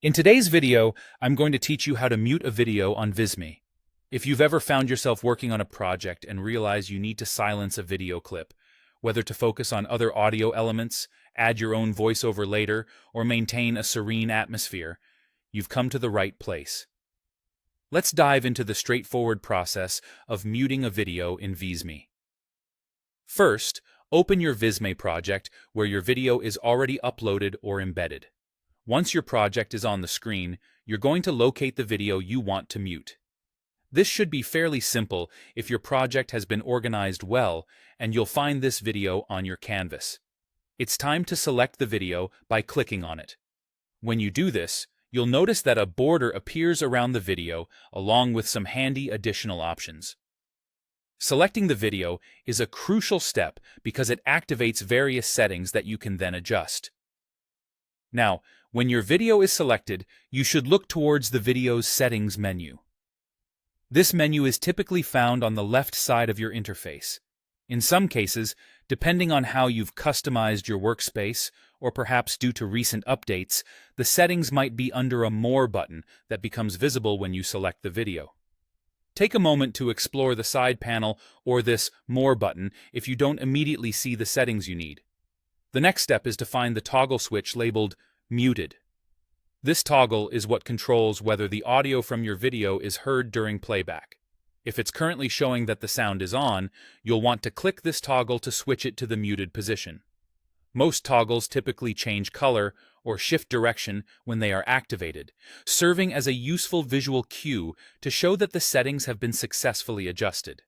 In today's video, I'm going to teach you how to mute a video on Visme. If you've ever found yourself working on a project and realize you need to silence a video clip, whether to focus on other audio elements, add your own voiceover later, or maintain a serene atmosphere, you've come to the right place. Let's dive into the straightforward process of muting a video in Visme. First, open your Visme project where your video is already uploaded or embedded. Once your project is on the screen, you're going to locate the video you want to mute. This should be fairly simple if your project has been organized well, and you'll find this video on your canvas. It's time to select the video by clicking on it. When you do this, you'll notice that a border appears around the video along with some handy additional options. Selecting the video is a crucial step because it activates various settings that you can then adjust. Now, when your video is selected, you should look towards the video's settings menu. This menu is typically found on the left side of your interface. In some cases, depending on how you've customized your workspace, or perhaps due to recent updates, the settings might be under a More button that becomes visible when you select the video. Take a moment to explore the side panel or this More button if you don't immediately see the settings you need. The next step is to find the toggle switch labeled Muted. This toggle is what controls whether the audio from your video is heard during playback. If it's currently showing that the sound is on, you'll want to click this toggle to switch it to the muted position. Most toggles typically change color or shift direction when they are activated, serving as a useful visual cue to show that the settings have been successfully adjusted.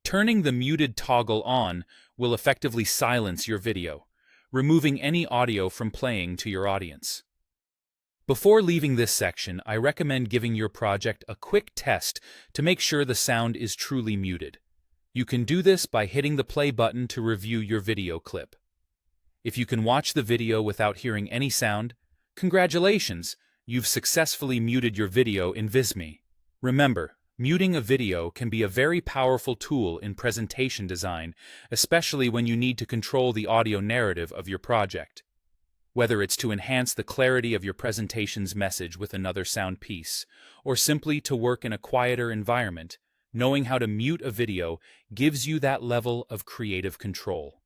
Turning the muted toggle on will effectively silence your video, removing any audio from playing to your audience. Before leaving this section, I recommend giving your project a quick test to make sure the sound is truly muted. You can do this by hitting the play button to review your video clip. If you can watch the video without hearing any sound, congratulations, you've successfully muted your video in Visme. Remember, muting a video can be a very powerful tool in presentation design, especially when you need to control the audio narrative of your project. Whether it's to enhance the clarity of your presentation's message with another sound piece, or simply to work in a quieter environment, knowing how to mute a video gives you that level of creative control.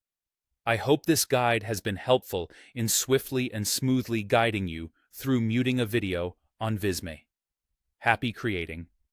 I hope this guide has been helpful in swiftly and smoothly guiding you through muting a video on Visme. Happy creating!